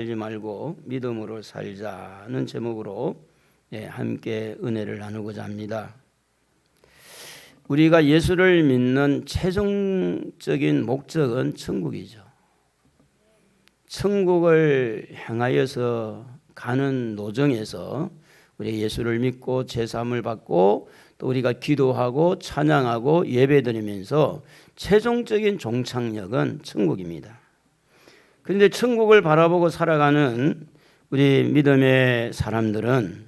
살지 말고 믿음으로 살자는 제목으로 함께 은혜를 나누고자 합니다. 우리가 예수를 믿는 최종적인 목적은 천국이죠. 천국을 향하여서 가는 노정에서 우리 예수를 믿고 제사함을 받고 또 우리가 기도하고 찬양하고 예배드리면서 최종적인 종착역은 천국입니다. 그런데 천국을 바라보고 살아가는 우리 믿음의 사람들은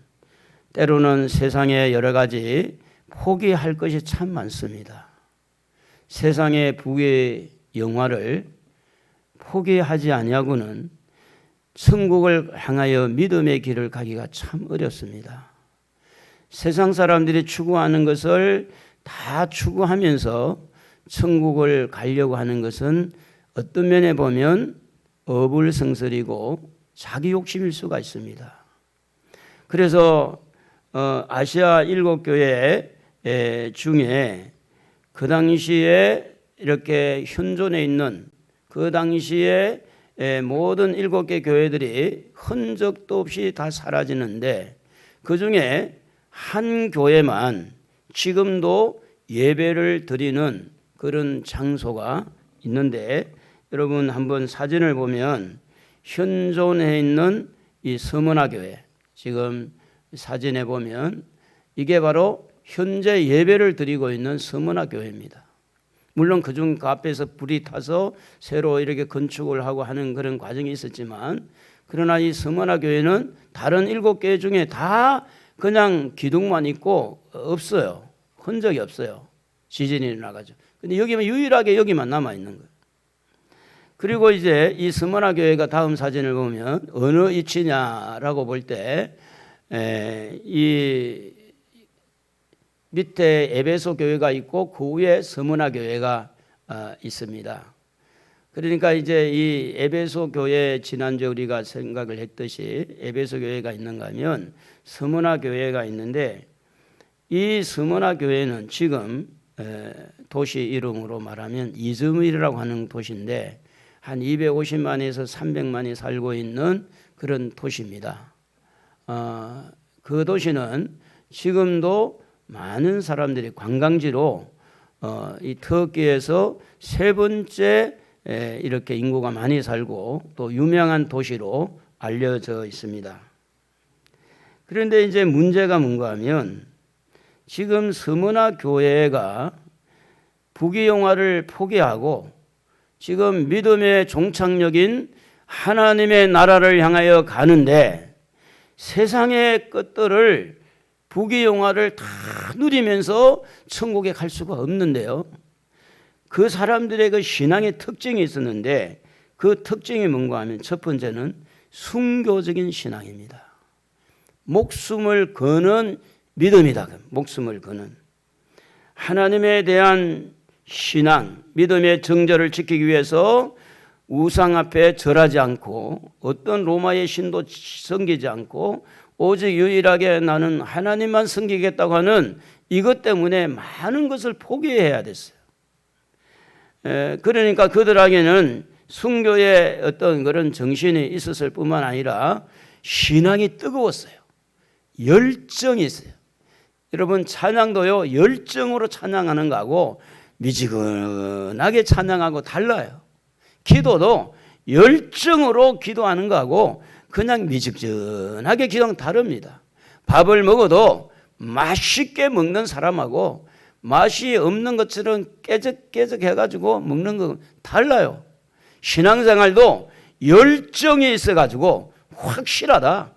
때로는 세상에 여러 가지 포기할 것이 참 많습니다. 세상의 부의 영화를 포기하지 아니하고는 천국을 향하여 믿음의 길을 가기가 참 어렵습니다. 세상 사람들이 추구하는 것을 다 추구하면서 천국을 가려고 하는 것은 어떤 면에 보면 어불성설이고 자기 욕심일 수가 있습니다. 그래서 아시아 7교회 중에 그 당시에 이렇게 현존해 있는 그 당시에 모든 7개 교회들이 흔적도 없이 다 사라지는데 그 중에 한 교회만 지금도 예배를 드리는 그런 장소가 있는데 여러분 한번 사진을 보면 현존해 있는 이 서문화 교회, 지금 사진에 보면 이게 바로 현재 예배를 드리고 있는 서문화 교회입니다. 물론 그 앞에서 불이 타서 새로 이렇게 건축을 하고 하는 그런 과정이 있었지만 그러나 이 서문화 교회는 다른 7개 중에 다 그냥 기둥만 있고 없어요. 흔적이 없어요. 지진이 일어나가지고. 근데 여기만 유일하게 여기만 남아 있는 거예요. 그리고 이제 이 서문화 교회가 다음 사진을 보면 어느 위치냐라고 볼 때 이 밑에 에베소 교회가 있고 그 위에 서문화 교회가 있습니다. 그러니까 이제 이 에베소 교회 지난주에 우리가 생각을 했듯이 에베소 교회가 있는가 하면 서문화 교회가 있는데 이 서문화 교회는 지금 도시 이름으로 말하면 이즈밀이라고 하는 도시인데 한 250만에서 300만이 살고 있는 그런 도시입니다. 그 도시는 지금도 많은 사람들이 관광지로 이 터키에서 세 번째 이렇게 인구가 많이 살고 또 유명한 도시로 알려져 있습니다. 그런데 이제 문제가 뭔가 하면 지금 서문화 교회가 부귀영화를 포기하고 지금 믿음의 종착역인 하나님의 나라를 향하여 가는데 세상의 것들을 부귀영화를 다 누리면서 천국에 갈 수가 없는데요. 그 사람들의 그 신앙의 특징이 있었는데 그 특징이 뭔가 하면 첫 번째는 순교적인 신앙입니다. 목숨을 거는 믿음이다. 목숨을 거는 하나님에 대한 신앙, 믿음의 정절을 지키기 위해서 우상 앞에 절하지 않고 어떤 로마의 신도 섬기지 않고 오직 유일하게 나는 하나님만 섬기겠다고 하는 이것 때문에 많은 것을 포기해야 됐어요. 그러니까 그들에게는 순교의 어떤 그런 정신이 있었을 뿐만 아니라 신앙이 뜨거웠어요. 열정이 있어요. 여러분 찬양도요 열정으로 찬양하는 거하고 미지근하게 찬양하고 달라요. 기도도 열정으로 기도하는 거하고 그냥 미지근하게 기도는 다릅니다. 밥을 먹어도 맛있게 먹는 사람하고 맛이 없는 것처럼 깨적깨적 해가지고 먹는 거 달라요. 신앙생활도 열정이 있어가지고 확실하다.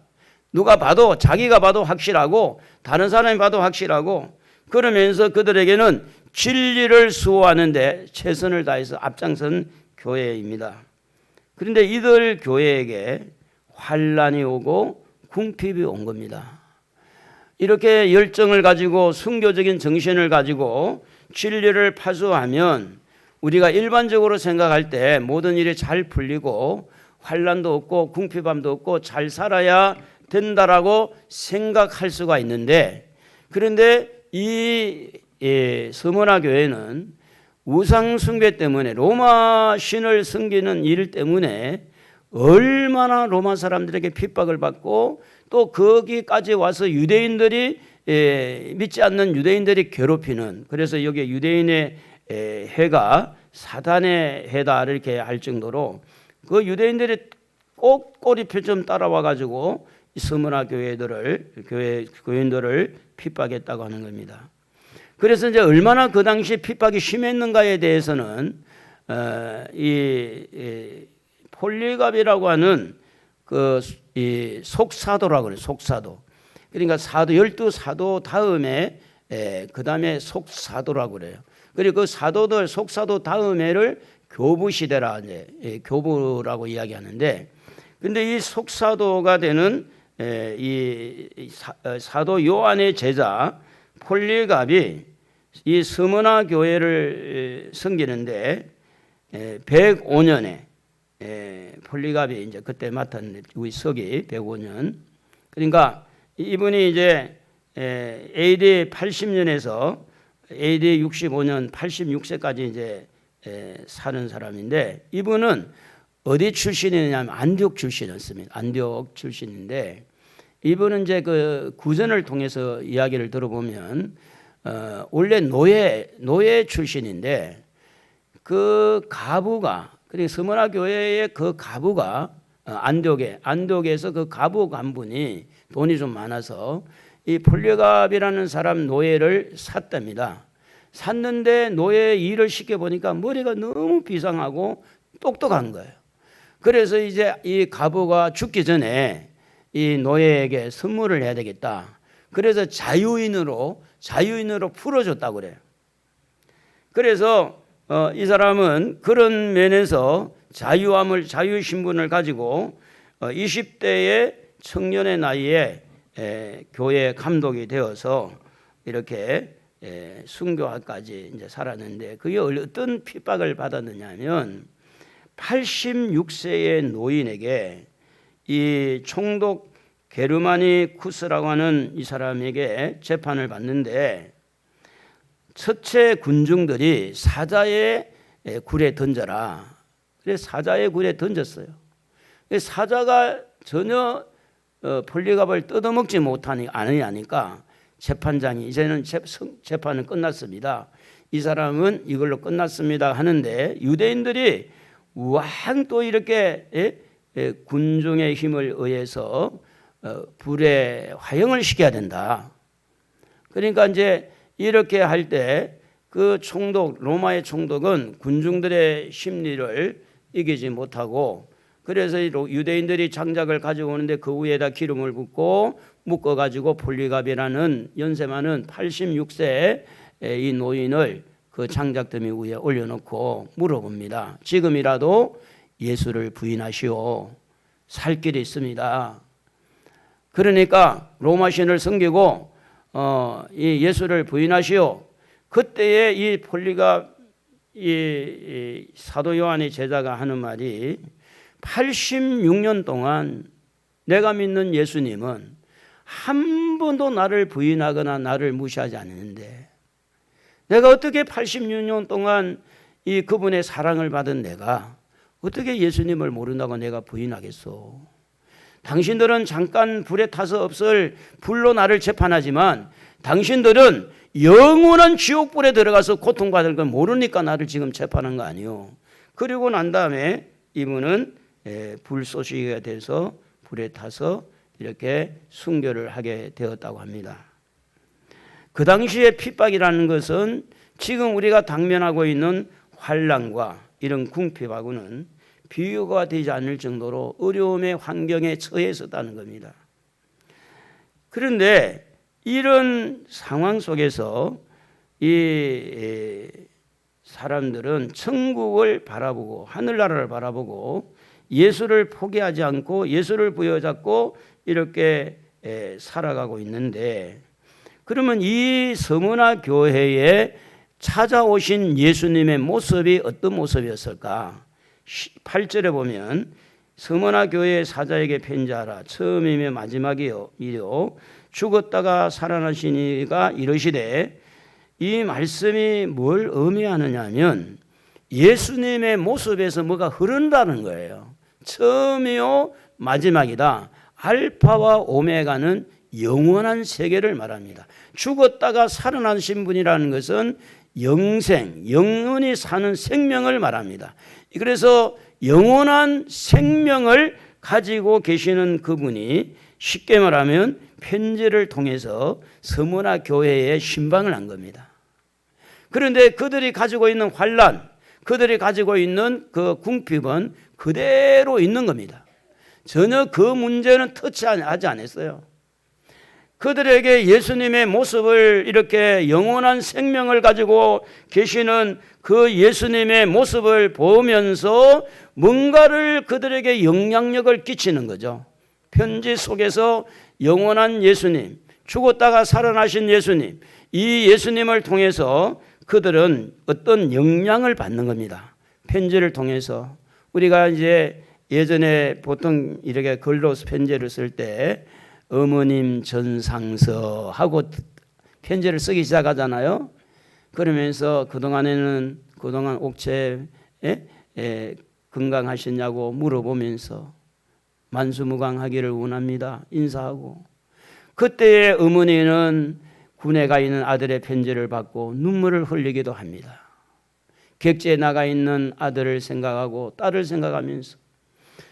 누가 봐도 자기가 봐도 확실하고 다른 사람이 봐도 확실하고 그러면서 그들에게는 진리를 수호하는데 최선을 다해서 앞장선 교회입니다. 그런데 이들 교회에게 환란이 오고 궁핍이 온 겁니다. 이렇게 열정을 가지고 순교적인 정신을 가지고 진리를 파수하면 우리가 일반적으로 생각할 때 모든 일이 잘 풀리고 환란도 없고 궁핍함도 없고 잘 살아야 된다라고 생각할 수가 있는데 그런데 이 서문화 교회는 우상 숭배 때문에 로마 신을 섬기는 일 때문에 얼마나 로마 사람들에게 핍박을 받고 또 거기까지 와서 유대인들이 믿지 않는 유대인들이 괴롭히는, 그래서 여기 유대인의 해가 사단의 해다 이렇게 할 정도로 그 유대인들이 꼭 꼬리표좀 따라와 가지고 스무나 교인들을 핍박했다고 하는 겁니다. 그래서 이제 얼마나 그 당시 핍박이 심했는가에 대해서는 이 폴리갑이라고 하는 이 속사도라고 그래요. 속사도. 그러니까 사도 12사도 다음에 그 다음에 속사도라고 그래요. 그리고 그 사도들 속사도 다음에를 교부 시대라 이제 교부라고 이야기하는데, 근데 이 속사도가 되는 이 사도 요한의 제자 폴리갑이 이 스무나 교회를 섬기는데 105년에 폴리갑이 이제 그때 맡은 우리 서기 105년. 그러니까 이분이 이제 AD 80년에서 AD 65년 86세까지 이제 사는 사람인데, 이분은 어디 출신이냐면 안디옥 출신이었습니다. 안디옥 출신인데, 이분은 이제 그 구전을 통해서 이야기를 들어보면 원래 노예 출신인데 그 가부가, 그리고 스무나 교회의 그 가부가 안디옥에서 그 가부 간분이 돈이 좀 많아서 이 폴리갑이라는 사람 노예를 샀답니다. 샀는데 노예 일을 시켜보니까 머리가 너무 비상하고 똑똑한 거예요. 그래서 이제 이 가부가 죽기 전에 이 노예에게 선물을 해야 되겠다. 그래서 자유인으로 풀어줬다고 그래요. 그래서 이 사람은 그런 면에서 자유신분을 가지고 20대의 청년의 나이에 교회 감독이 되어서 이렇게 순교하까지 이제 살았는데, 그게 어떤 핍박을 받았느냐면 86세의 노인에게 이 총독 게르마니쿠스라고 하는 이 사람에게 재판을 받는데, 첫째 군중들이 사자의 굴에 던져라. 그래서 사자의 굴에 던졌어요. 사자가 전혀 폴리갑을 뜯어먹지 않으니까 재판장이 이제는 재판은 끝났습니다. 이 사람은 이걸로 끝났습니다 하는데, 유대인들이 왕 또 이렇게 군중의 힘을 의해서 불에 화형을 시켜야 된다. 그러니까 이제 이렇게 할 때 그 총독, 로마의 총독은 군중들의 심리를 이기지 못하고, 그래서 유대인들이 장작을 가져오는데 그 위에다 기름을 붓고 묶어가지고 폴리갑이라는 연세 많은 86세의 이 노인을 그 장작더미 위에 올려놓고 물어봅니다. 지금이라도 예수를 부인하시오. 살 길이 있습니다. 그러니까 로마 신을 섬기고 이 예수를 부인하시오. 그때에 이 폴리갑 이 사도 요한의 제자가 하는 말이, 86년 동안 내가 믿는 예수님은 한 번도 나를 부인하거나 나를 무시하지 않았는데, 내가 어떻게 86년 동안 이 그분의 사랑을 받은 내가 어떻게 예수님을 모른다고 내가 부인하겠소? 당신들은 잠깐 불에 타서 없을 불로 나를 재판하지만 당신들은 영원한 지옥불에 들어가서 고통받을 걸 모르니까 나를 지금 재판한 거 아니요. 그리고 난 다음에 이분은 불쏘시개가 돼서 불에 타서 이렇게 순교를 하게 되었다고 합니다. 그 당시의 핍박이라는 것은 지금 우리가 당면하고 있는 환난과 이런 궁핍하고는 비교가 되지 않을 정도로 어려움의 환경에 처해 있었다는 겁니다. 그런데 이런 상황 속에서 이 사람들은 천국을 바라보고 하늘나라를 바라보고 예수를 포기하지 않고 예수를 부여잡고 이렇게 살아가고 있는데, 그러면 이 스무나 교회에 찾아오신 예수님의 모습이 어떤 모습이었을까? 8절에 보면 스무나 교회의 사자에게 편지하라. 처음이며 마지막이요 죽었다가 살아나신 이가 이르시되, 이 말씀이 뭘 의미하느냐 하면 예수님의 모습에서 뭐가 흐른다는 거예요. 처음이요 마지막이다. 알파와 오메가는 영원한 세계를 말합니다. 죽었다가 살아나신 분이라는 것은 영생, 영원히 사는 생명을 말합니다. 그래서 영원한 생명을 가지고 계시는 그분이 쉽게 말하면 편지를 통해서 서머나 교회에 신방을 한 겁니다. 그런데 그들이 가지고 있는 환난, 그들이 가지고 있는 그 궁핍은 그대로 있는 겁니다. 전혀 그 문제는 터치하지 않았어요. 그들에게 예수님의 모습을 이렇게 영원한 생명을 가지고 계시는 그 예수님의 모습을 보면서 뭔가를 그들에게 영향력을 끼치는 거죠. 편지 속에서 영원한 예수님, 죽었다가 살아나신 예수님, 이 예수님을 통해서 그들은 어떤 영향을 받는 겁니다. 편지를 통해서. 우리가 이제 예전에 보통 이렇게 글로 편지를 쓸 때 어머님 전상서 하고 편지를 쓰기 시작하잖아요. 그러면서 그동안 옥체에 건강하셨냐고 물어보면서 만수무강하기를 원합니다. 인사하고. 그때의 어머니는 군에 가 있는 아들의 편지를 받고 눈물을 흘리기도 합니다. 객지에 나가 있는 아들을 생각하고 딸을 생각하면서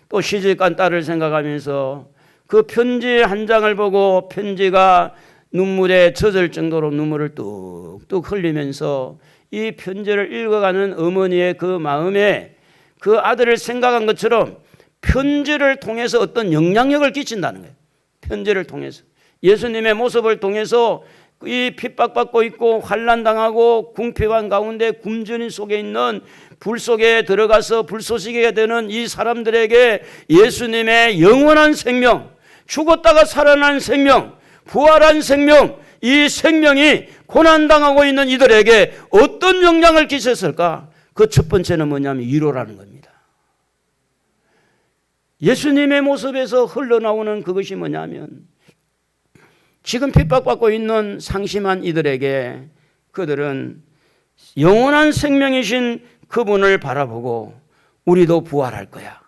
또 시집간 딸을 생각하면서 그 편지 한 장을 보고 편지가 눈물에 젖을 정도로 눈물을 뚝뚝 흘리면서 이 편지를 읽어가는 어머니의 그 마음에 그 아들을 생각한 것처럼 편지를 통해서 어떤 영향력을 끼친다는 거예요. 편지를 통해서. 예수님의 모습을 통해서 이 핍박받고 있고 환난당하고 궁핍한 가운데 굶주림 속에 있는 불 속에 들어가서 불쏘시게 되는 이 사람들에게 예수님의 영원한 생명, 죽었다가 살아난 생명, 부활한 생명, 이 생명이 고난당하고 있는 이들에게 어떤 영향을 끼쳤을까? 그 첫 번째는 뭐냐면 위로라는 겁니다. 예수님의 모습에서 흘러나오는 그것이 뭐냐면 지금 핍박받고 있는 상심한 이들에게 그들은 영원한 생명이신 그분을 바라보고 우리도 부활할 거야.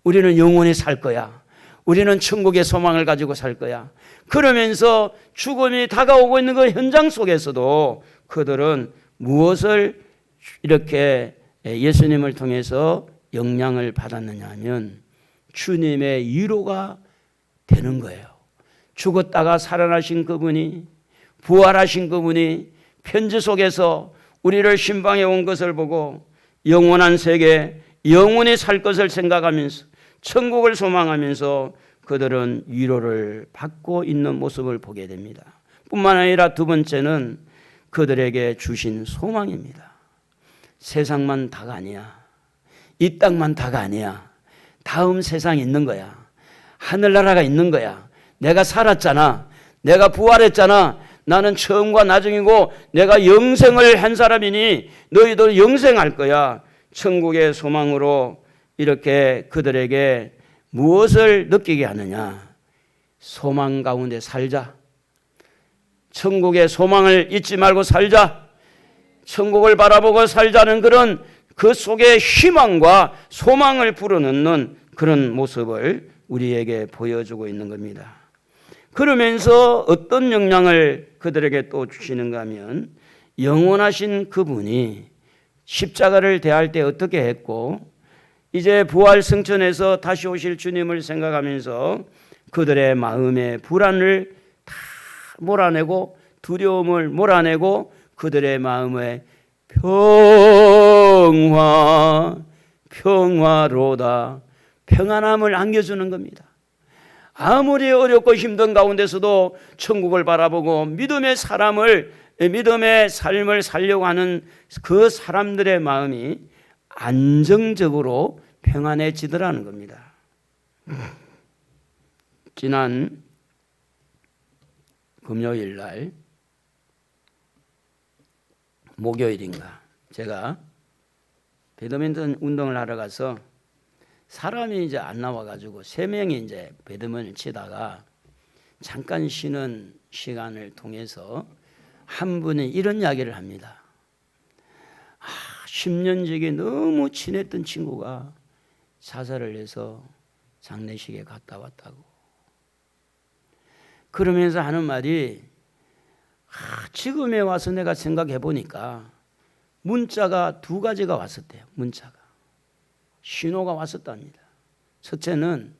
우리는 영원히 살 거야. 우리는 천국의 소망을 가지고 살 거야. 그러면서 죽음이 다가오고 있는 그 현장 속에서도 그들은 무엇을 이렇게 예수님을 통해서 영향을 받았느냐 하면 주님의 위로가 되는 거예요. 죽었다가 살아나신 그분이, 부활하신 그분이 편지 속에서 우리를 신방해 온 것을 보고 영원한 세계, 영원히 살 것을 생각하면서 천국을 소망하면서 그들은 위로를 받고 있는 모습을 보게 됩니다. 뿐만 아니라 두 번째는 그들에게 주신 소망입니다. 세상만 다가 아니야. 이 땅만 다가 아니야. 다음 세상이 있는 거야. 하늘나라가 있는 거야. 내가 살았잖아. 내가 부활했잖아. 나는 처음과 나중이고 내가 영생을 한 사람이니 너희도 영생할 거야. 천국의 소망으로 이렇게 그들에게 무엇을 느끼게 하느냐? 소망 가운데 살자. 천국의 소망을 잊지 말고 살자. 천국을 바라보고 살자는 그런 그 속에 희망과 소망을 불어넣는 그런 모습을 우리에게 보여주고 있는 겁니다. 그러면서 어떤 영향을 그들에게 또 주시는가 하면 영원하신 그분이 십자가를 대할 때 어떻게 했고 이제 부활 승천에서 다시 오실 주님을 생각하면서 그들의 마음의 불안을 다 몰아내고 두려움을 몰아내고 그들의 마음에 평화로다 평안함을 안겨주는 겁니다. 아무리 어렵고 힘든 가운데서도 천국을 바라보고 믿음의 삶을 살려고 하는 그 사람들의 마음이 안정적으로 평안해지더라는 겁니다. 지난 금요일 날 목요일인가 제가 배드민턴 운동을 하러 가서 사람이 이제 안 나와가지고 3명이 이제 배드민턴을 치다가 잠깐 쉬는 시간을 통해서 한 분이 이런 이야기를 합니다. 10년 전에 너무 친했던 친구가 자살을 해서 장례식에 갔다 왔다고. 그러면서 하는 말이 지금에 와서 내가 생각해 보니까 문자가 2가지가 왔었대요. 문자가. 신호가 왔었답니다. 첫째는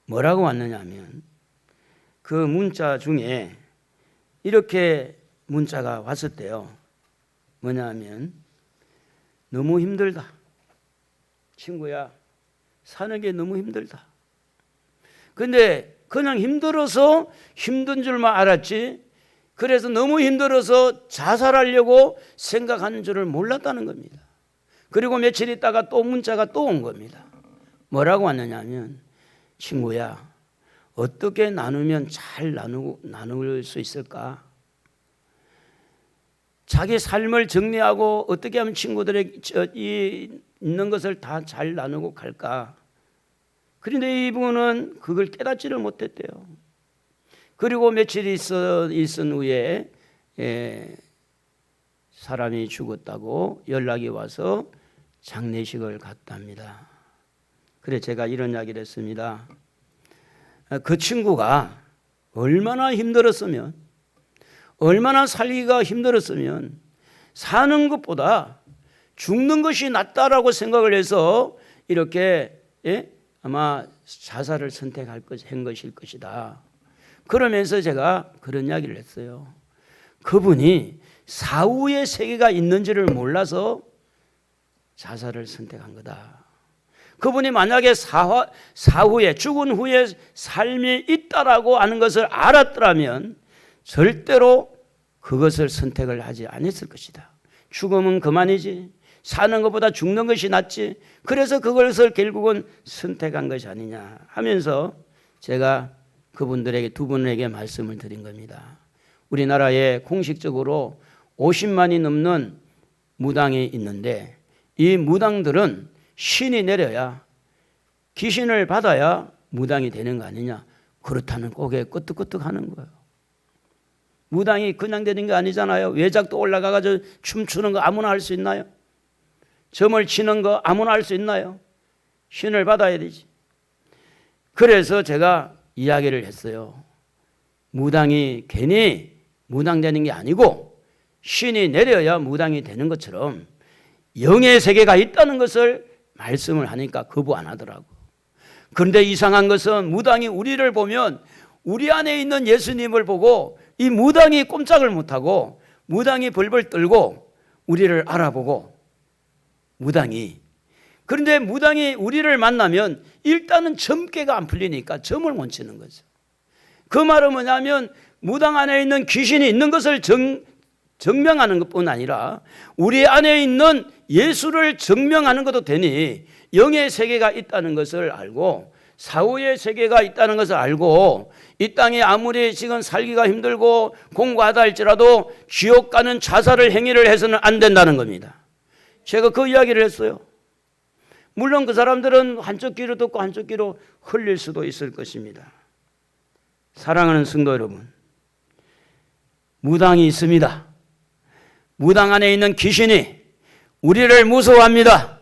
뭐라고 왔느냐 하면 그 문자 중에 이렇게 문자가 왔었대요. 뭐냐 하면 너무 힘들다. 친구야, 사는 게 너무 힘들다. 근데 그냥 힘들어서 힘든 줄만 알았지, 그래서 너무 힘들어서 자살하려고 생각하는 줄을 몰랐다는 겁니다. 그리고 며칠 있다가 또 문자가 또 온 겁니다. 뭐라고 왔느냐 하면 친구야, 어떻게 나누면 잘 나눌 수 있을까? 자기 삶을 정리하고 어떻게 하면 친구들에게 있는 것을 다 잘 나누고 갈까? 그런데 이분은 그걸 깨닫지를 못했대요. 그리고 며칠 있은 후에 사람이 죽었다고 연락이 와서 장례식을 갔답니다. 그래 제가 이런 이야기를 했습니다. 그 친구가 얼마나 힘들었으면, 얼마나 살기가 힘들었으면 사는 것보다 죽는 것이 낫다라고 생각을 해서 이렇게 아마 자살을 선택한 것일 것이다. 그러면서 제가 그런 이야기를 했어요. 그분이 사후의 세계가 있는지를 몰라서 자살을 선택한 거다. 그분이 만약에 사후에, 죽은 후에 삶이 있다라고 하는 것을 알았더라면 절대로 그것을 선택을 하지 않았을 것이다. 죽음은 그만이지, 사는 것보다 죽는 것이 낫지, 그래서 그것을 결국은 선택한 것이 아니냐 하면서 제가 그분들에게, 2분에게 말씀을 드린 겁니다. 우리나라에 공식적으로 50만이 넘는 무당이 있는데 이 무당들은 신이 내려야, 귀신을 받아야 무당이 되는 거 아니냐. 그렇다는 고개 끄덕끄덕 하는 거예요. 무당이 그냥 되는 게 아니잖아요. 외작도 올라가가지고 춤추는 거 아무나 할 수 있나요? 점을 치는 거 아무나 할 수 있나요? 신을 받아야 되지. 그래서 제가 이야기를 했어요. 무당이 괜히 무당 되는 게 아니고 신이 내려야 무당이 되는 것처럼 영의 세계가 있다는 것을 말씀을 하니까 거부 안 하더라고. 그런데 이상한 것은 무당이 우리를 보면 우리 안에 있는 예수님을 보고 이 무당이 꼼짝을 못하고 무당이 벌벌 떨고 우리를 알아보고, 무당이, 그런데 무당이 우리를 만나면 일단은 점괘가 안 풀리니까 점을 못 치는 거죠. 그 말은 뭐냐면 무당 안에 있는 귀신이 있는 것을 증명하는 것뿐 아니라 우리 안에 있는 예수를 증명하는 것도 되니 영의 세계가 있다는 것을 알고 사후의 세계가 있다는 것을 알고 이 땅에 아무리 지금 살기가 힘들고 공부하다 할지라도 지옥 가는 자살을 행위를 해서는 안 된다는 겁니다. 제가 그 이야기를 했어요. 물론 그 사람들은 한쪽 귀로 듣고 한쪽 귀로 흘릴 수도 있을 것입니다. 사랑하는 성도 여러분, 무당이 있습니다. 무당 안에 있는 귀신이 우리를 무서워합니다.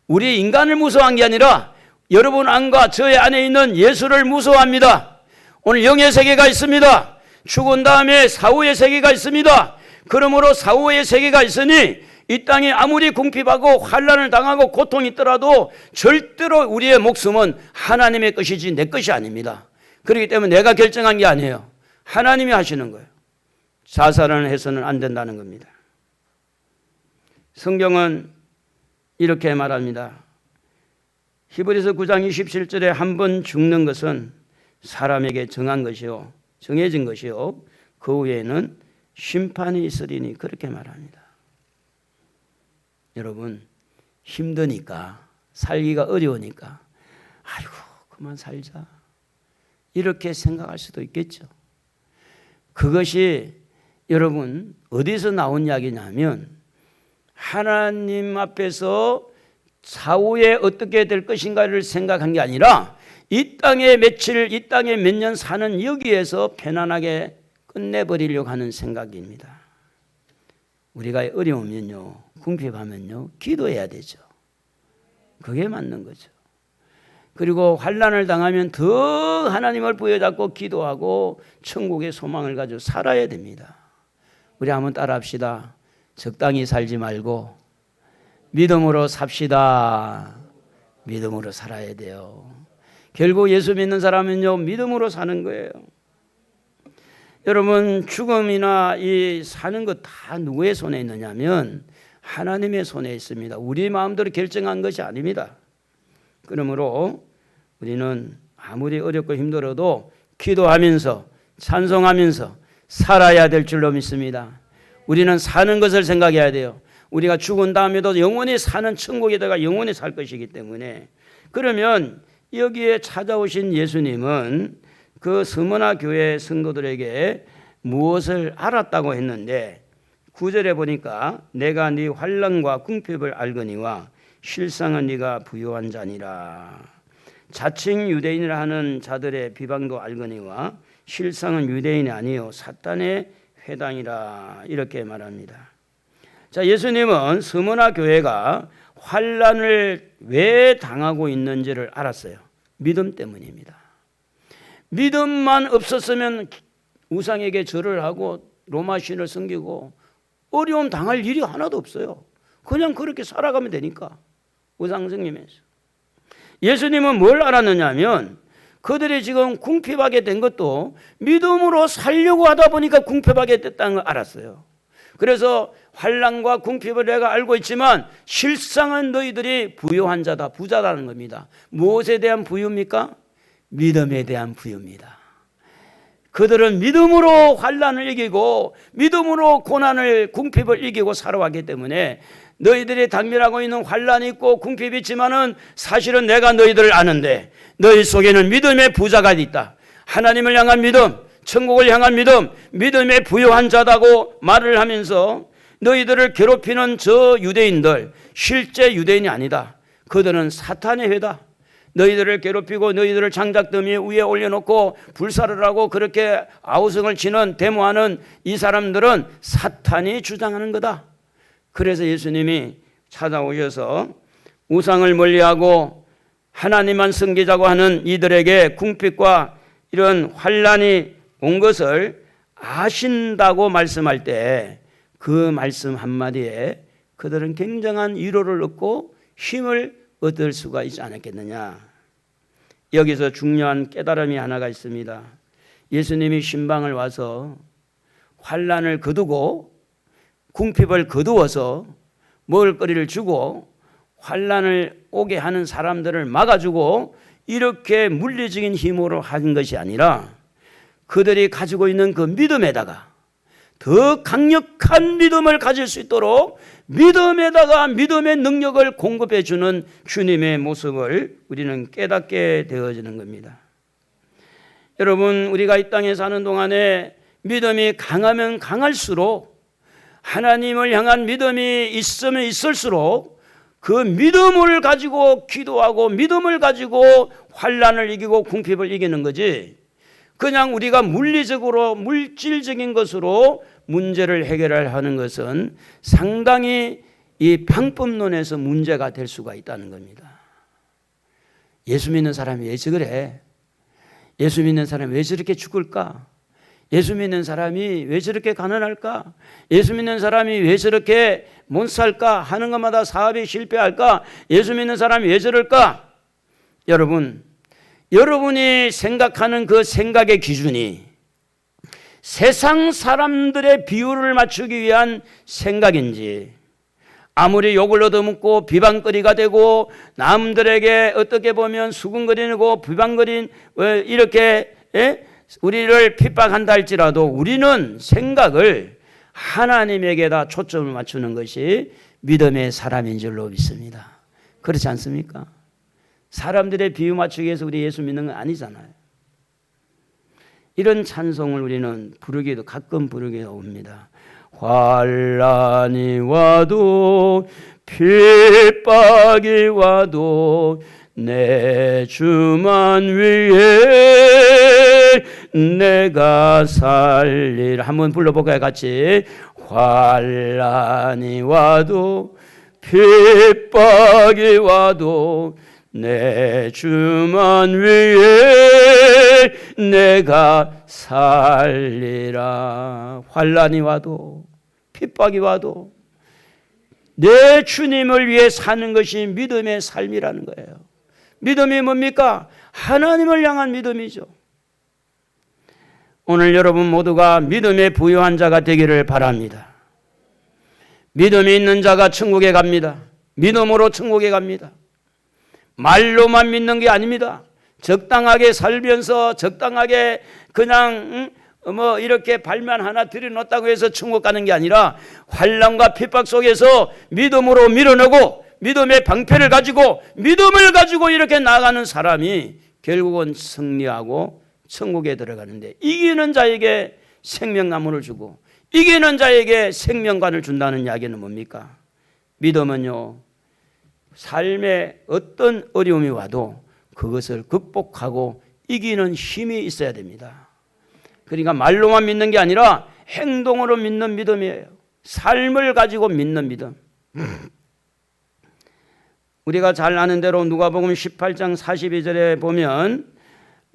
우리 인간을 무서워한 게 아니라 여러분 안과 저의 안에 있는 예수를 무서워합니다. 오늘 영의 세계가 있습니다. 죽은 다음에 사후의 세계가 있습니다. 그러므로 사후의 세계가 있으니 이 땅에 아무리 궁핍하고 환난을 당하고 고통이 있더라도 절대로 우리의 목숨은 하나님의 것이지 내 것이 아닙니다. 그렇기 때문에 내가 결정한 게 아니에요. 하나님이 하시는 거예요. 자살을 해서는 안 된다는 겁니다. 성경은 이렇게 말합니다. 히브리서 9장 27절에 한 번 죽는 것은 사람에게 정한 것이요, 정해진 것이요, 그 후에는 심판이 있으리니, 그렇게 말합니다. 여러분, 힘드니까, 살기가 어려우니까 아이고 그만 살자 이렇게 생각할 수도 있겠죠. 그것이 여러분 어디서 나온 이야기냐면 하나님 앞에서 사후에 어떻게 될 것인가를 생각한 게 아니라 이 땅에 며칠, 이 땅에 몇 년 사는 여기에서 편안하게 끝내버리려고 하는 생각입니다. 우리가 어려우면요, 궁핍하면요, 기도해야 되죠. 그게 맞는 거죠. 그리고 환난을 당하면 더 하나님을 부여잡고 기도하고 천국의 소망을 가지고 살아야 됩니다. 우리 한번 따라합시다. 적당히 살지 말고 믿음으로 삽시다. 믿음으로 살아야 돼요. 결국 예수 믿는 사람은요, 믿음으로 사는 거예요. 여러분, 죽음이나 이 사는 것 다 누구의 손에 있느냐면 하나님의 손에 있습니다. 우리 마음대로 결정한 것이 아닙니다. 그러므로 우리는 아무리 어렵고 힘들어도 기도하면서 찬송하면서 살아야 될 줄로 믿습니다. 우리는 사는 것을 생각해야 돼요. 우리가 죽은 다음에도 영원히 사는 천국에다가 영원히 살 것이기 때문에. 그러면 여기에 찾아오신 예수님은 그 스무나 교회 성도들에게 무엇을 알았다고 했는데 9절에 보니까 내가 네 환난과 궁핍을 알거니와 실상은 네가 부요한 자니라. 자칭 유대인이라 하는 자들의 비방도 알거니와 실상은 유대인이 아니요 사탄의 회당이라. 이렇게 말합니다. 자, 예수님은 스무나 교회가 환난을 왜 당하고 있는지를 알았어요. 믿음 때문입니다. 믿음만 없었으면 우상에게 절을 하고 로마 신을 섬기고 어려움 당할 일이 하나도 없어요. 그냥 그렇게 살아가면 되니까. 우상 승리면서. 예수님은 뭘 알았느냐 하면 그들이 지금 궁핍하게 된 것도 믿음으로 살려고 하다 보니까 궁핍하게 됐다는 걸 알았어요. 그래서 환난과 궁핍을 내가 알고 있지만 실상은 너희들이 부요한 자다, 부자라는 겁니다. 무엇에 대한 부유입니까? 믿음에 대한 부유입니다. 그들은 믿음으로 환난을 이기고 믿음으로 고난을 궁핍을 이기고 살아왔기 때문에 너희들이 당면하고 있는 환난이 있고 궁핍이 있지만은 사실은 내가 너희들을 아는데 너희 속에는 믿음의 부자가 있다. 하나님을 향한 믿음, 천국을 향한 믿음, 믿음의 부요한 자다고 말을 하면서 너희들을 괴롭히는 저 유대인들 실제 유대인이 아니다. 그들은 사탄의 회다. 너희들을 괴롭히고 너희들을 장작더미 위에 올려놓고 불사를 하고 그렇게 아우성을 치는 데모하는 이 사람들은 사탄이 주장하는 거다. 그래서 예수님이 찾아오셔서 우상을 멀리하고 하나님만 섬기자고 하는 이들에게 궁핍과 이런 환난이 온 것을 아신다고 말씀할 때 그 말씀 한마디에 그들은 굉장한 위로를 얻고 힘을 얻을 수가 있지 않았겠느냐. 여기서 중요한 깨달음이 하나가 있습니다. 예수님이 신방을 와서 환난을 거두고 궁핍을 거두어서 먹을거리를 주고 환난을 오게 하는 사람들을 막아주고 이렇게 물리적인 힘으로 한 것이 아니라 그들이 가지고 있는 그 믿음에다가 더 강력한 믿음을 가질 수 있도록 믿음에다가 믿음의 능력을 공급해 주는 주님의 모습을 우리는 깨닫게 되어지는 겁니다. 여러분, 우리가 이 땅에 사는 동안에 믿음이 강하면 강할수록 하나님을 향한 믿음이 있으면 있을수록 그 믿음을 가지고 기도하고 믿음을 가지고 환난을 이기고 궁핍을 이기는 거지, 그냥 우리가 물리적으로 물질적인 것으로 문제를 해결하는 것은 상당히 이 방법론에서 문제가 될 수가 있다는 겁니다. 예수 믿는 사람이 왜 저래? 예수 믿는 사람이 왜 저렇게 죽을까? 예수 믿는 사람이 왜 저렇게 가난할까? 예수 믿는 사람이 왜 저렇게 못 살까? 하는 것마다 사업이 실패할까? 예수 믿는 사람이 왜 저럴까? 여러분이 생각하는 그 생각의 기준이 세상 사람들의 비율을 맞추기 위한 생각인지, 아무리 욕을 얻어먹고 비방거리가 되고 남들에게 어떻게 보면 수군거리고 비방거린 이렇게 우리를 핍박한다 할지라도 우리는 생각을 하나님에게다 초점을 맞추는 것이 믿음의 사람인 줄로 믿습니다. 그렇지 않습니까? 사람들의 비유 맞추기 위해서 우리 예수 믿는 건 아니잖아요. 이런 찬송을 우리는 가끔 부르게 옵니다. 환난이 와도 핍박이 와도 내 주만 위해 내가 살리라. 한번 불러볼까요? 같이. 환난이 와도 핍박이 와도 내 주만 위해 내가 살리라. 환난이 와도 핍박이 와도 내 주님을 위해 사는 것이 믿음의 삶이라는 거예요. 믿음이 뭡니까? 하나님을 향한 믿음이죠. 오늘 여러분 모두가 믿음에 부유한 자가 되기를 바랍니다. 믿음이 있는 자가 천국에 갑니다. 믿음으로 천국에 갑니다. 말로만 믿는 게 아닙니다. 적당하게 살면서 적당하게 그냥 이렇게 발만 하나 들여놓았다고 해서 천국 가는 게 아니라 환난과 핍박 속에서 믿음으로 밀어내고 믿음의 방패를 가지고 믿음을 가지고 이렇게 나가는 사람이 결국은 승리하고 천국에 들어가는데, 이기는 자에게 생명나무를 주고 이기는 자에게 생명관을 준다는 이야기는 뭡니까? 믿음은요, 삶에 어떤 어려움이 와도 그것을 극복하고 이기는 힘이 있어야 됩니다. 그러니까 말로만 믿는 게 아니라 행동으로 믿는 믿음이에요. 삶을 가지고 믿는 믿음. 우리가 잘 아는 대로 누가복음 18장 42절에 보면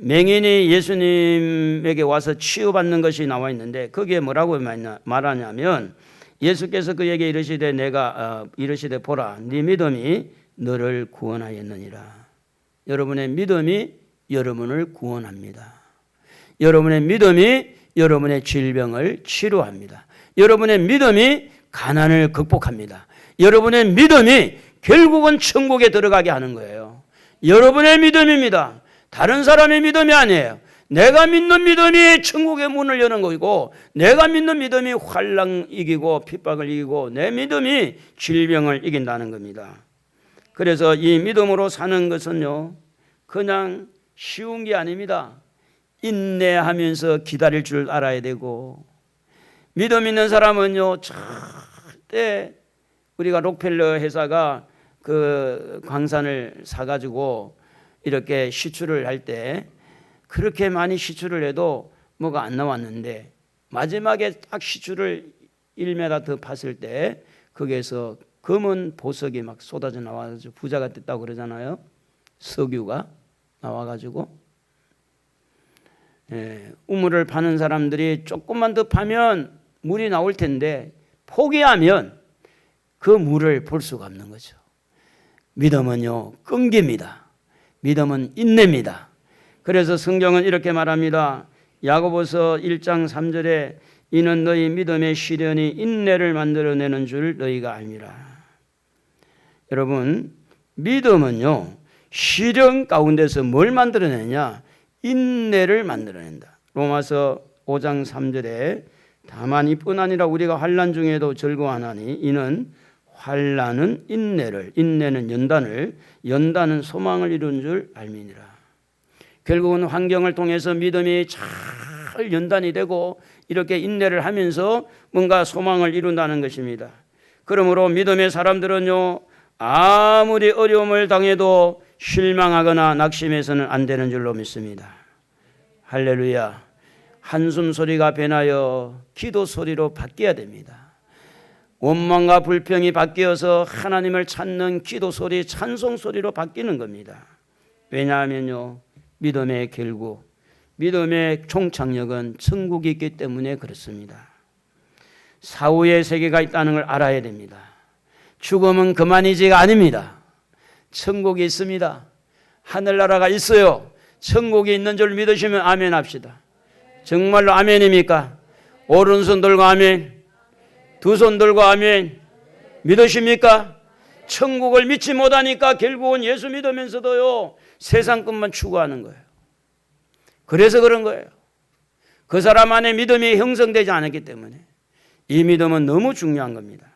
맹인이 예수님에게 와서 치유받는 것이 나와 있는데, 거기에 뭐라고 말하냐면 예수께서 그에게 이르시되 보라, 네 믿음이 너를 구원하였느니라. 여러분의 믿음이 여러분을 구원합니다. 여러분의 믿음이 여러분의 질병을 치료합니다. 여러분의 믿음이 가난을 극복합니다. 여러분의 믿음이 결국은 천국에 들어가게 하는 거예요. 여러분의 믿음입니다. 다른 사람의 믿음이 아니에요. 내가 믿는 믿음이 천국의 문을 여는 것이고, 내가 믿는 믿음이 환난 이기고 핍박을 이기고 내 믿음이 질병을 이긴다는 겁니다. 그래서 이 믿음으로 사는 것은요, 그냥 쉬운 게 아닙니다. 인내하면서 기다릴 줄 알아야 되고, 믿음 있는 사람은요, 절대 우리가 록펠러 회사가 그 광산을 사가지고 이렇게 시추를 할 때 그렇게 많이 시추를 해도 뭐가 안 나왔는데, 마지막에 딱 시추를 1m 더 팠을 때 거기에서 검은 보석이 막 쏟아져 나와가지고 부자가 됐다고 그러잖아요. 석유가 나와가지고, 우물을 파는 사람들이 조금만 더 파면 물이 나올 텐데 포기하면 그 물을 볼 수가 없는 거죠. 믿음은요, 끈기입니다. 믿음은 인내입니다. 그래서 성경은 이렇게 말합니다. 야고보서 1장 3절에 이는 너희 믿음의 시련이 인내를 만들어내는 줄 너희가 알미라. 여러분, 믿음은요, 시련 가운데서 뭘 만들어내냐? 인내를 만들어낸다. 로마서 5장 3절에 다만 이뿐 아니라 우리가 환난 중에도 즐거워하나니 이는 환난은 인내를, 인내는 연단은 소망을 이룬 줄 알미니라. 결국은 환경을 통해서 믿음이 잘 연단이 되고 이렇게 인내를 하면서 뭔가 소망을 이룬다는 것입니다. 그러므로 믿음의 사람들은요, 아무리 어려움을 당해도 실망하거나 낙심해서는 안 되는 줄로 믿습니다. 할렐루야. 한숨 소리가 변하여 기도 소리로 바뀌어야 됩니다. 원망과 불평이 바뀌어서 하나님을 찾는 기도 소리, 찬송 소리로 바뀌는 겁니다. 왜냐하면요, 믿음의 결국, 믿음의 총착역은 천국이 있기 때문에 그렇습니다. 사후의 세계가 있다는 걸 알아야 됩니다. 죽음은 그만이지가 아닙니다. 천국이 있습니다. 하늘나라가 있어요. 천국이 있는 줄 믿으시면 아멘 합시다. 정말로 아멘입니까? 오른손 들고 아멘, 두 손 들고 아멘. 믿으십니까? 천국을 믿지 못하니까 결국은 예수 믿으면서도요, 세상 것만 추구하는 거예요. 그래서 그런 거예요. 그 사람 안에 믿음이 형성되지 않았기 때문에. 이 믿음은 너무 중요한 겁니다.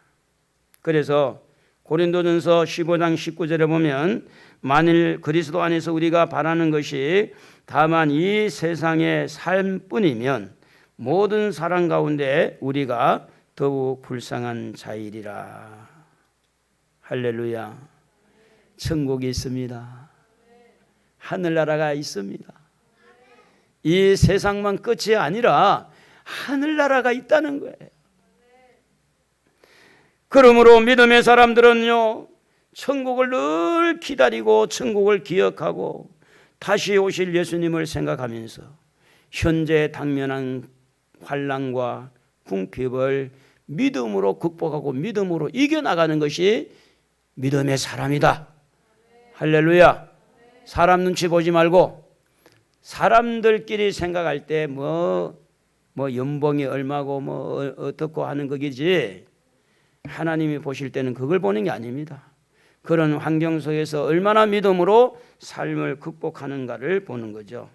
그래서 고린도전서 15장 19절에 보면 만일 그리스도 안에서 우리가 바라는 것이 다만 이 세상의 삶뿐이면 모든 사람 가운데 우리가 더욱 불쌍한 자이리라. 할렐루야. 천국이 있습니다. 하늘나라가 있습니다. 이 세상만 끝이 아니라 하늘나라가 있다는 거예요. 그러므로 믿음의 사람들은요, 천국을 늘 기다리고 천국을 기억하고 다시 오실 예수님을 생각하면서 현재 당면한 환난과 궁핍을 믿음으로 극복하고 믿음으로 이겨나가는 것이 믿음의 사람이다. 할렐루야. 사람 눈치 보지 말고 사람들끼리 생각할 때 뭐 연봉이 얼마고 어떻고 하는 거기지, 하나님이 보실 때는 그걸 보는 게 아닙니다. 그런 환경 속에서 얼마나 믿음으로 삶을 극복하는가를 보는 거죠.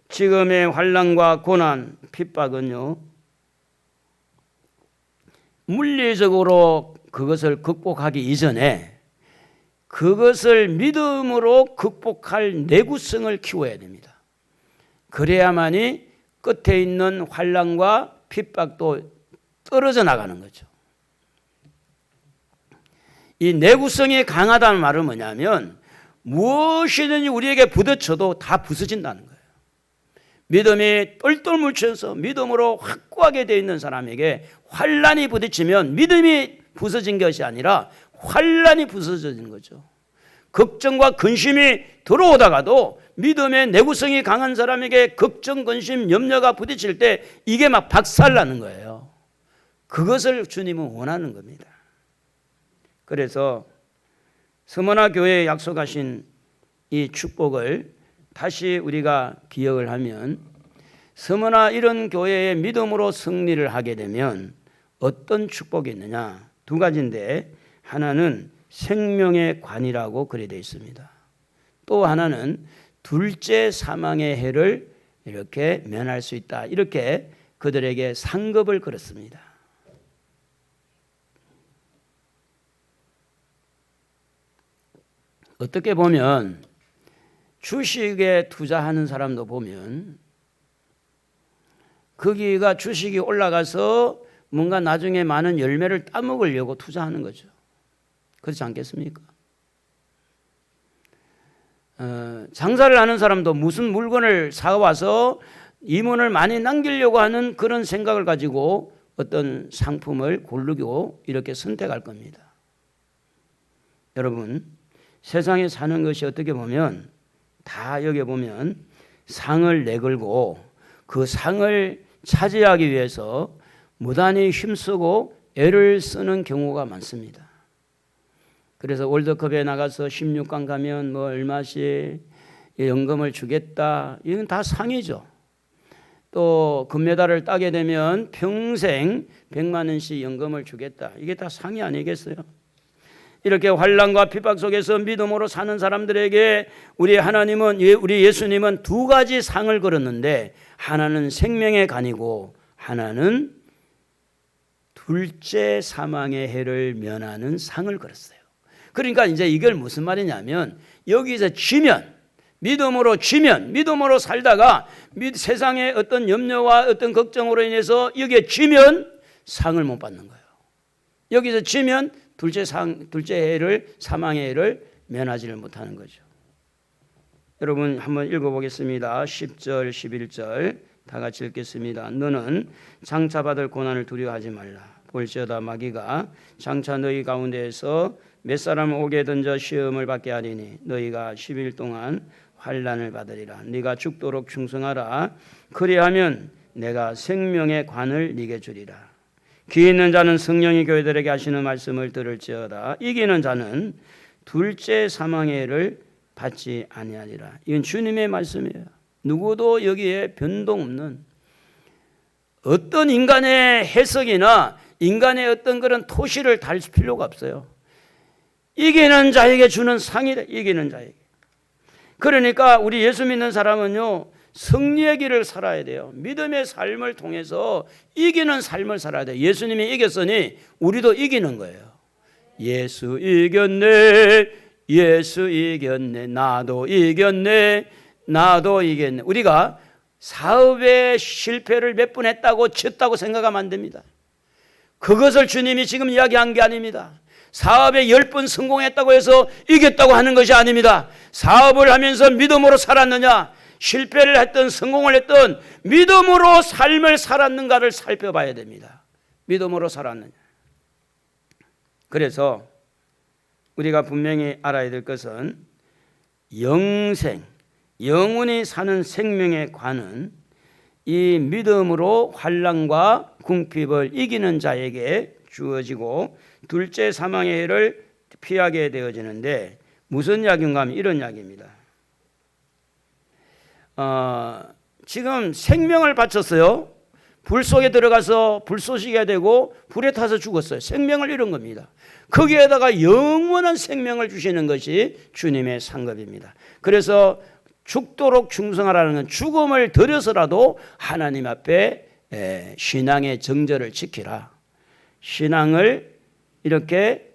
지금의 환난과 고난, 핍박은요, 물리적으로 그것을 극복하기 이전에 그것을 믿음으로 극복할 내구성을 키워야 됩니다. 그래야만이 끝에 있는 환난과 핍박도 떨어져 나가는 거죠. 이 내구성이 강하다는 말은 뭐냐면 무엇이든지 우리에게 부딪혀도 다 부서진다는 거예요. 믿음이 똘똘 뭉쳐서 믿음으로 확고하게 되어 있는 사람에게 환난이 부딪히면 믿음이 부서진 것이 아니라 환난이 부서지는 거죠. 걱정과 근심이 들어오다가도 믿음의 내구성이 강한 사람에게 걱정, 근심, 염려가 부딪힐 때 이게 막 박살나는 거예요. 그것을 주님은 원하는 겁니다. 그래서 서머나 교회에 약속하신 이 축복을 다시 우리가 기억을 하면, 서머나 이런 교회의 믿음으로 승리를 하게 되면 어떤 축복이 있느냐? 두 가지인데, 하나는 생명의 관이라고 글이 되어 있습니다. 또 하나는 둘째 사망의 해를 이렇게 면할 수 있다. 이렇게 그들에게 상급을 걸었습니다. 어떻게 보면 주식에 투자하는 사람도 보면 거기가 주식이 올라가서 뭔가 나중에 많은 열매를 따먹으려고 투자하는 거죠. 그렇지 않겠습니까? 장사를 하는 사람도 무슨 물건을 사와서 이문을 많이 남기려고 하는 그런 생각을 가지고 어떤 상품을 고르고 이렇게 선택할 겁니다. 여러분, 세상에 사는 것이 어떻게 보면 다 여기 보면 상을 내걸고 그 상을 차지하기 위해서 무단히 힘쓰고 애를 쓰는 경우가 많습니다. 그래서 월드컵에 나가서 16강 가면 뭐 얼마씩 연금을 주겠다. 이건 다 상이죠. 또 금메달을 따게 되면 평생 100만 원씩 연금을 주겠다. 이게 다 상이 아니겠어요? 이렇게 환난과 핍박 속에서 믿음으로 사는 사람들에게 우리 하나님은, 우리 예수님은 두 가지 상을 걸었는데, 하나는 생명의 간이고 하나는 둘째 사망의 해를 면하는 상을 걸었어요. 그러니까 이제 이걸 무슨 말이냐면, 여기서 지면, 믿음으로 지면, 믿음으로 살다가 세상의 어떤 염려와 어떤 걱정으로 인해서 여기에 지면 상을 못 받는 거예요. 여기서 지면 둘째 해를, 사망의 해를 면하지를 못하는 거죠. 여러분 한번 읽어보겠습니다. 10절 11절 다 같이 읽겠습니다. 너는 장차 받을 고난을 두려워하지 말라. 볼지어다 마귀가 장차 너희 가운데에서 몇 사람을 오게 던져 시험을 받게 하리니 너희가 10일 동안 환난을 받으리라. 네가 죽도록 충성하라. 그리하면 내가 생명의 관을 네게 주리라. 귀 있는 자는 성령이 교회들에게 하시는 말씀을 들을지어다. 이기는 자는 둘째 사망의 해를 받지 아니하리라. 이건 주님의 말씀이에요. 누구도 여기에 변동 없는 어떤 인간의 해석이나 인간의 어떤 그런 토시를 달 필요가 없어요. 이기는 자에게 주는 상이다. 이기는 자에게. 그러니까 우리 예수 믿는 사람은요, 승리의 길을 살아야 돼요. 믿음의 삶을 통해서 이기는 삶을 살아야 돼요. 예수님이 이겼으니 우리도 이기는 거예요. 예수 이겼네, 예수 이겼네, 나도 이겼네, 나도 이겼네. 우리가 사업의 실패를 몇 번 했다고 쳤다고 생각하면 안 됩니다. 그것을 주님이 지금 이야기한 게 아닙니다. 사업에 10번 성공했다고 해서 이겼다고 하는 것이 아닙니다. 사업을 하면서 믿음으로 살았느냐, 실패를 했던 성공을 했던 믿음으로 삶을 살았는가를 살펴봐야 됩니다. 믿음으로 살았느냐. 그래서 우리가 분명히 알아야 될 것은 영생, 영원히 사는 생명의 관은 이 믿음으로 환난과 궁핍을 이기는 자에게 주어지고 둘째 사망의 해를 피하게 되어지는데 무슨 이야기인가 하면 이런 이야기입니다. 지금 생명을 바쳤어요. 불 속에 들어가서 불쏘시게 되고 불에 타서 죽었어요. 생명을 잃은 겁니다. 거기에다가 영원한 생명을 주시는 것이 주님의 상급입니다. 그래서 죽도록 충성하라는 건 죽음을 들여서라도 하나님 앞에 신앙의 정절을 지키라. 신앙을 이렇게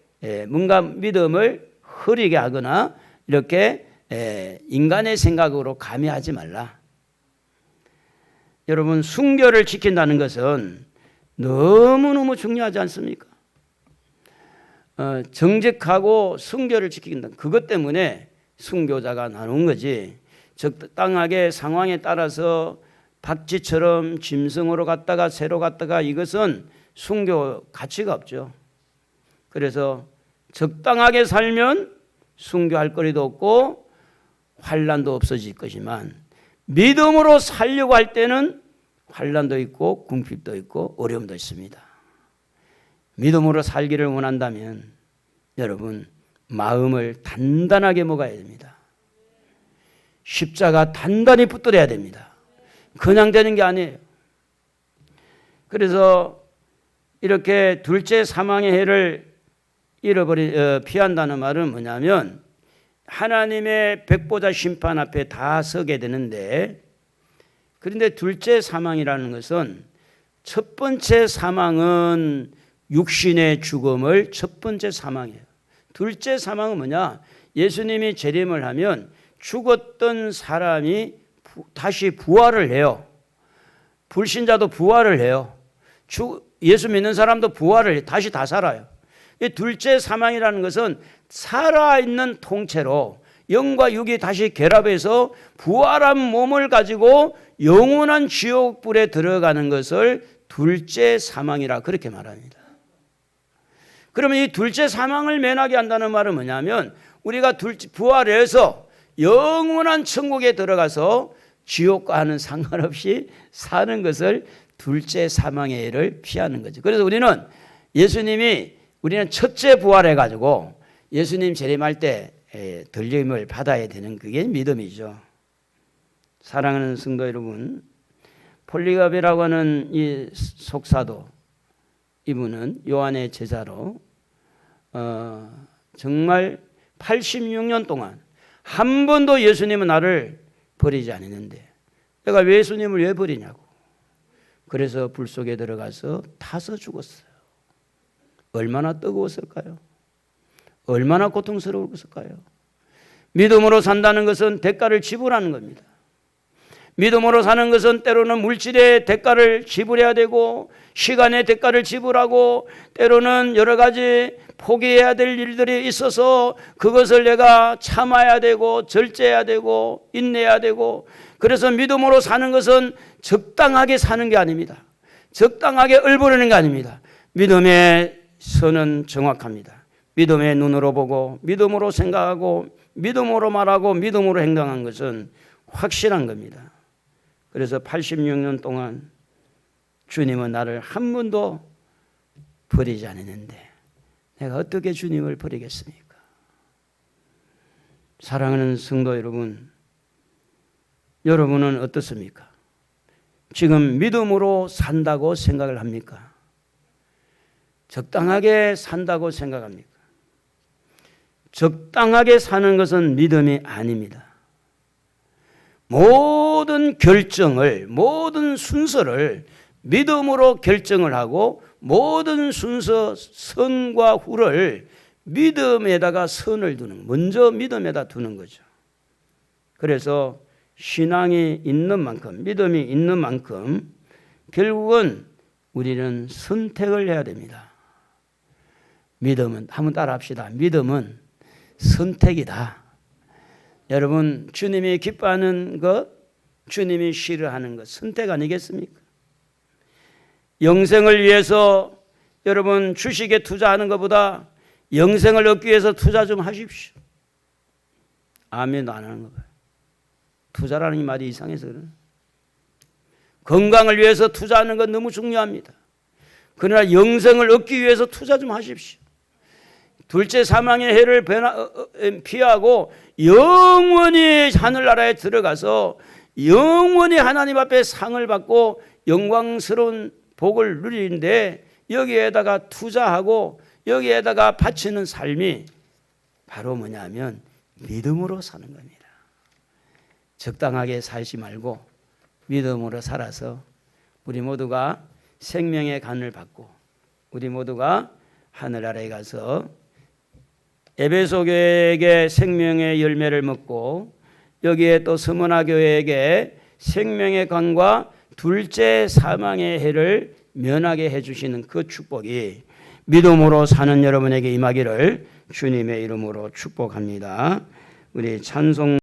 뭔가 믿음을 흐리게 하거나 이렇게 인간의 생각으로 가미하지 말라. 여러분, 순교를 지킨다는 것은 너무너무 중요하지 않습니까? 정직하고 순교를 지킨다. 그것 때문에 순교자가 나눈 거지. 적당하게 상황에 따라서 박쥐처럼 짐승으로 갔다가 새로 갔다가 이것은 순교 가치가 없죠. 그래서 적당하게 살면 순교할 거리도 없고 환난도 없어질 것이지만 믿음으로 살려고 할 때는 환난도 있고 궁핍도 있고 어려움도 있습니다. 믿음으로 살기를 원한다면 여러분 마음을 단단하게 먹어야 됩니다. 십자가 단단히 붙들어야 됩니다. 그냥 되는 게 아니에요. 그래서 이렇게 둘째 사망의 해를 피한다는 말은 뭐냐면 하나님의 백보자 심판 앞에 다 서게 되는데, 그런데 둘째 사망이라는 것은 첫 번째 사망은 육신의 죽음을 첫 번째 사망이에요. 둘째 사망은 뭐냐? 예수님이 재림을 하면 죽었던 사람이 다시 부활을 해요. 불신자도 부활을 해요. 예수 믿는 사람도 부활을 해요. 다시 다 살아요. 이 둘째 사망이라는 것은 살아있는 통째로 영과 육이 다시 결합해서 부활한 몸을 가지고 영원한 지옥불에 들어가는 것을 둘째 사망이라 그렇게 말합니다. 그러면 이 둘째 사망을 면하게 한다는 말은 뭐냐면 우리가 부활해서 영원한 천국에 들어가서 지옥과는 상관없이 사는 것을 둘째 사망의 해를 피하는 거죠. 그래서 우리는 첫째 부활해가지고 예수님 재림할 때 들림을 받아야 되는 그게 믿음이죠. 사랑하는 성도 여러분, 폴리갑이라고 하는 이 속사도, 이분은 요한의 제자로 정말 86년 동안 한 번도 예수님은 나를 버리지 않았는데 내가 왜 예수님을 왜 버리냐고. 그래서 불 속에 들어가서 타서 죽었어요. 얼마나 뜨거웠을까요? 얼마나 고통스러웠을까요? 믿음으로 산다는 것은 대가를 지불하는 겁니다. 믿음으로 사는 것은 때로는 물질의 대가를 지불해야 되고 시간의 대가를 지불하고 때로는 여러 가지 포기해야 될 일들이 있어서 그것을 내가 참아야 되고 절제해야 되고 인내해야 되고, 그래서 믿음으로 사는 것은 적당하게 사는 게 아닙니다. 적당하게 얼버리는 게 아닙니다. 믿음의 선은 정확합니다. 믿음의 눈으로 보고 믿음으로 생각하고 믿음으로 말하고 믿음으로 행동한 것은 확실한 겁니다. 그래서 86년 동안 주님은 나를 한 번도 버리지 않았는데 내가 어떻게 주님을 버리겠습니까? 사랑하는 성도 여러분, 여러분은 어떻습니까? 지금 믿음으로 산다고 생각을 합니까? 적당하게 산다고 생각합니까? 적당하게 사는 것은 믿음이 아닙니다. 모든 결정을, 모든 순서를 믿음으로 결정을 하고 모든 순서 선과 후를 믿음에다가 선을 두는, 먼저 믿음에다 두는 거죠. 그래서 신앙이 있는 만큼, 믿음이 있는 만큼 결국은 우리는 선택을 해야 됩니다. 믿음은, 한번 따라 합시다. 믿음은 선택이다. 여러분, 주님이 기뻐하는 것, 주님이 싫어하는 것, 선택 아니겠습니까? 영생을 위해서 여러분 주식에 투자하는 것보다 영생을 얻기 위해서 투자 좀 하십시오. 아멘도 안 하는 거 봐요. 투자라는 이 말이 이상해서 그래요. 건강을 위해서 투자하는 건 너무 중요합니다. 그러나 영생을 얻기 위해서 투자 좀 하십시오. 둘째 사망의 해를 피하고 영원히 하늘나라에 들어가서 영원히 하나님 앞에 상을 받고 영광스러운 복을 누리는데 여기에다가 투자하고 여기에다가 바치는 삶이 바로 뭐냐면 믿음으로 사는 겁니다. 적당하게 살지 말고 믿음으로 살아서 우리 모두가 생명의 간을 받고 우리 모두가 하늘나라에 가서 에베소 교회에게 생명의 열매를 먹고 여기에 또 스무나 교회에게 생명의 간과 둘째 사망의 해를 면하게 해주시는 그 축복이 믿음으로 사는 여러분에게 임하기를 주님의 이름으로 축복합니다. 우리 찬송